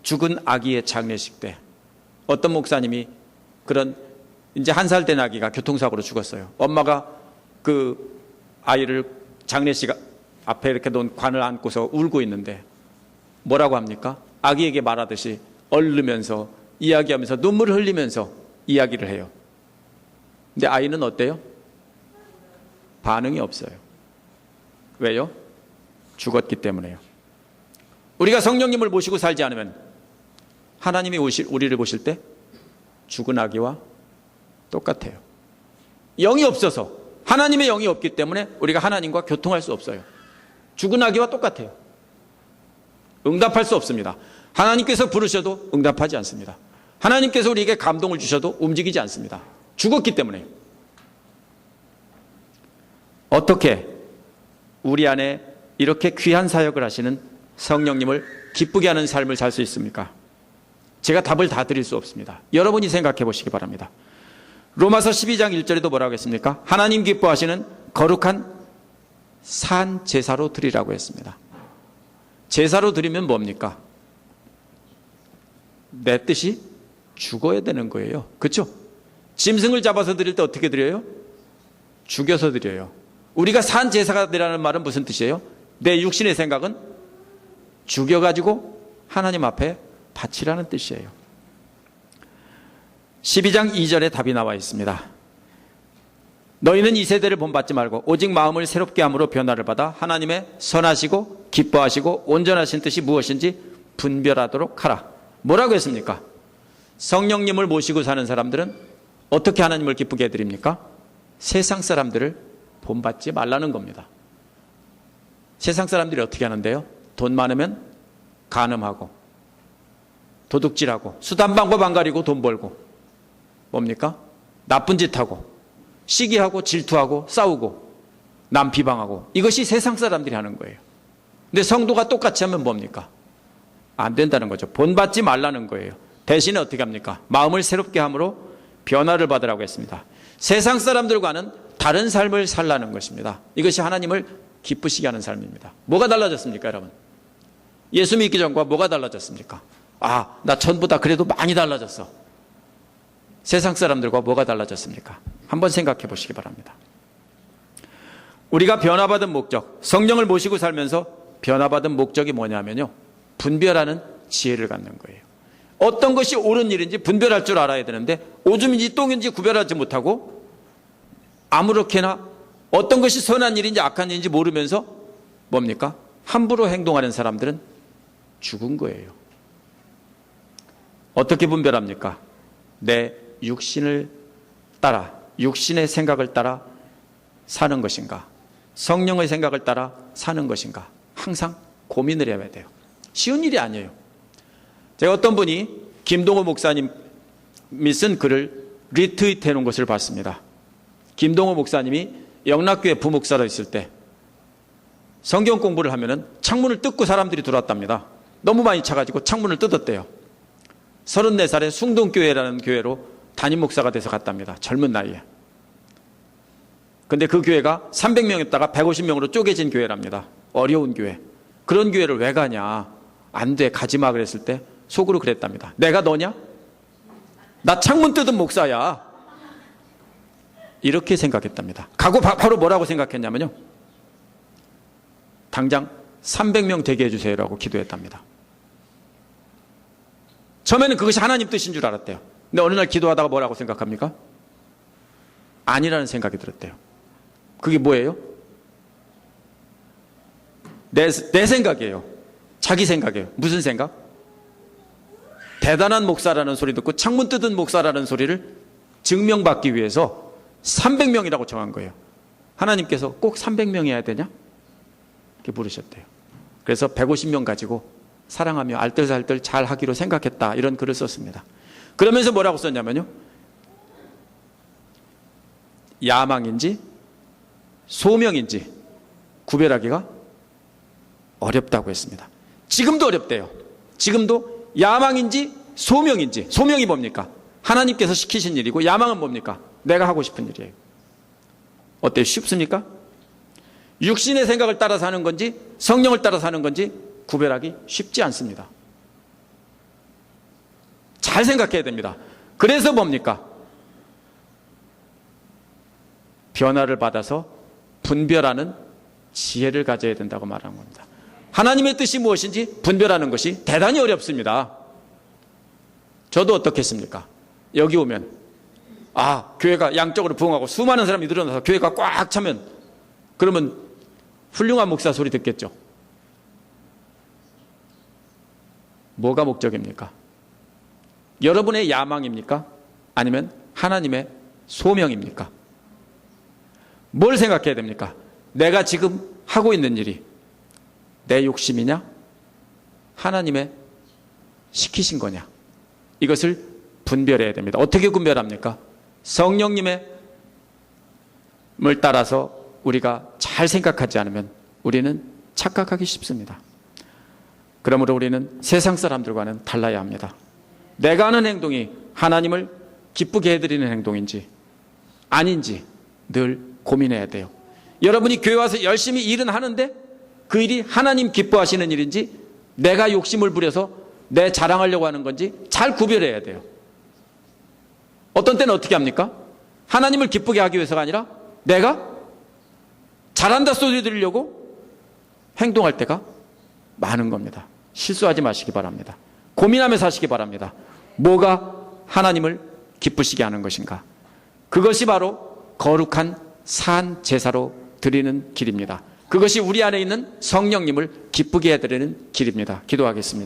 죽은 아기의 장례식 때 어떤 목사님이 그런 이제 1살 된 아기가 교통사고로 죽었어요. 엄마가 그 아이를 장례식 앞에 이렇게 놓은 관을 안고서 울고 있는데 뭐라고 합니까? 아기에게 말하듯이 얼르면서 이야기하면서 눈물을 흘리면서 이야기를 해요. 근데 아이는 어때요? 반응이 없어요. 왜요? 죽었기 때문에요. 우리가 성령님을 모시고 살지 않으면 하나님이 우리를 보실 때 죽은 아기와 똑같아요. 영이 없어서, 하나님의 영이 없기 때문에 우리가 하나님과 교통할 수 없어요. 죽은 아기와 똑같아요. 응답할 수 없습니다. 하나님께서 부르셔도 응답하지 않습니다. 하나님께서 우리에게 감동을 주셔도 움직이지 않습니다. 죽었기 때문에. 어떻게 우리 안에 이렇게 귀한 사역을 하시는 성령님을 기쁘게 하는 삶을 살 수 있습니까? 제가 답을 다 드릴 수 없습니다. 여러분이 생각해 보시기 바랍니다. 로마서 12장 1절에도 뭐라고 했습니까? 하나님 기뻐하시는 거룩한 산 제사로 드리라고 했습니다. 제사로 드리면 뭡니까? 내 뜻이 죽어야 되는 거예요. 그렇죠? 짐승을 잡아서 드릴 때 어떻게 드려요? 죽여서 드려요. 우리가 산 제사가 되라는 말은 무슨 뜻이에요? 내 육신의 생각은 죽여가지고 하나님 앞에 바치라는 뜻이에요. 12장 2절에 답이 나와 있습니다. 너희는 이 세대를 본받지 말고 오직 마음을 새롭게 함으로 변화를 받아 하나님의 선하시고 기뻐하시고 온전하신 뜻이 무엇인지 분별하도록 하라. 뭐라고 했습니까? 성령님을 모시고 사는 사람들은 어떻게 하나님을 기쁘게 해드립니까? 세상 사람들을 본받지 말라는 겁니다. 세상 사람들이 어떻게 하는데요? 돈 많으면 간음하고 도둑질하고 수단방법 안 가리고 돈 벌고 뭡니까? 나쁜 짓 하고 시기하고 질투하고 싸우고 남 비방하고 이것이 세상 사람들이 하는 거예요. 근데 성도가 똑같이 하면 뭡니까? 안 된다는 거죠. 본받지 말라는 거예요. 대신에 어떻게 합니까? 마음을 새롭게 함으로 변화를 받으라고 했습니다. 세상 사람들과는 다른 삶을 살라는 것입니다. 이것이 하나님을 기쁘시게 하는 삶입니다. 뭐가 달라졌습니까, 여러분? 예수 믿기 전과 뭐가 달라졌습니까? 아, 나 전보다 그래도 많이 달라졌어. 세상 사람들과 뭐가 달라졌습니까? 한번 생각해 보시기 바랍니다. 우리가 변화받은 목적, 성령을 모시고 살면서 변화받은 목적이 뭐냐면요, 분별하는 지혜를 갖는 거예요. 어떤 것이 옳은 일인지 분별할 줄 알아야 되는데 오줌인지 똥인지 구별하지 못하고 아무렇게나 어떤 것이 선한 일인지 악한 일인지 모르면서 뭡니까? 함부로 행동하는 사람들은 죽은 거예요. 어떻게 분별합니까? 내 육신을 따라, 육신의 생각을 따라 사는 것인가, 성령의 생각을 따라 사는 것인가, 항상 고민을 해야 돼요. 쉬운 일이 아니에요. 제가 어떤 분이 김동호 목사님이 쓴 글을 리트윗해 놓은 것을 봤습니다. 김동호 목사님이 영락교회 부목사로 있을 때 성경 공부를 하면은 창문을 뜯고 사람들이 들어왔답니다. 너무 많이 차가지고 창문을 뜯었대요. 34살에 숭동교회라는 교회로 담임 목사가 돼서 갔답니다. 젊은 나이에. 근데 그 교회가 300명이었다가 150명으로 쪼개진 교회랍니다. 어려운 교회. 그런 교회를 왜 가냐? 안 돼, 가지마 그랬을 때 속으로 그랬답니다. 내가 너냐? 나 창문 뜯은 목사야. 이렇게 생각했답니다. 가고 바로 뭐라고 생각했냐면요, 당장 300명 되게 해주세요라고 기도했답니다. 처음에는 그것이 하나님 뜻인 줄 알았대요. 근데 어느 날 기도하다가 뭐라고 생각합니까? 아니라는 생각이 들었대요. 그게 뭐예요? 내 생각이에요. 자기 생각이에요. 무슨 생각? 대단한 목사라는 소리 듣고 창문 뜯은 목사라는 소리를 증명받기 위해서 300명이라고 정한 거예요. 하나님께서 꼭 300명이어야 되냐? 이렇게 물으셨대요. 그래서 150명 가지고 사랑하며 알뜰살뜰 잘 하기로 생각했다. 이런 글을 썼습니다. 그러면서 뭐라고 썼냐면요. 야망인지 소명인지 구별하기가 어렵다고 했습니다. 지금도 어렵대요. 지금도 야망인지 소명인지, 소명이 뭡니까? 하나님께서 시키신 일이고 야망은 뭡니까? 내가 하고 싶은 일이에요. 어때요? 쉽습니까? 육신의 생각을 따라서 하는 건지 성령을 따라서 하는 건지 구별하기 쉽지 않습니다. 잘 생각해야 됩니다. 그래서 뭡니까? 변화를 받아서 분별하는 지혜를 가져야 된다고 말하는 겁니다. 하나님의 뜻이 무엇인지 분별하는 것이 대단히 어렵습니다. 저도 어떻겠습니까? 여기 오면 교회가 양쪽으로 부흥하고 수많은 사람이 늘어나서 교회가 꽉 차면 그러면 훌륭한 목사 소리 듣겠죠. 뭐가 목적입니까? 여러분의 야망입니까? 아니면 하나님의 소명입니까? 뭘 생각해야 됩니까? 내가 지금 하고 있는 일이 내 욕심이냐? 하나님의 시키신 거냐? 이것을 분별해야 됩니다. 어떻게 분별합니까? 성령님의 을 따라서 우리가 잘 생각하지 않으면 우리는 착각하기 쉽습니다. 그러므로 우리는 세상 사람들과는 달라야 합니다. 내가 하는 행동이 하나님을 기쁘게 해드리는 행동인지 아닌지 늘 고민해야 돼요. 여러분이 교회 와서 열심히 일은 하는데 그 일이 하나님 기뻐하시는 일인지 내가 욕심을 부려서 내 자랑하려고 하는 건지 잘 구별해야 돼요. 어떤 때는 어떻게 합니까? 하나님을 기쁘게 하기 위해서가 아니라 내가 잘한다 소리 들으려고 행동할 때가 많은 겁니다. 실수하지 마시기 바랍니다. 고민하면서 하시기 바랍니다. 뭐가 하나님을 기쁘시게 하는 것인가? 그것이 바로 거룩한 산 제사로 드리는 길입니다. 그것이 우리 안에 있는 성령님을 기쁘게 해드리는 길입니다. 기도하겠습니다.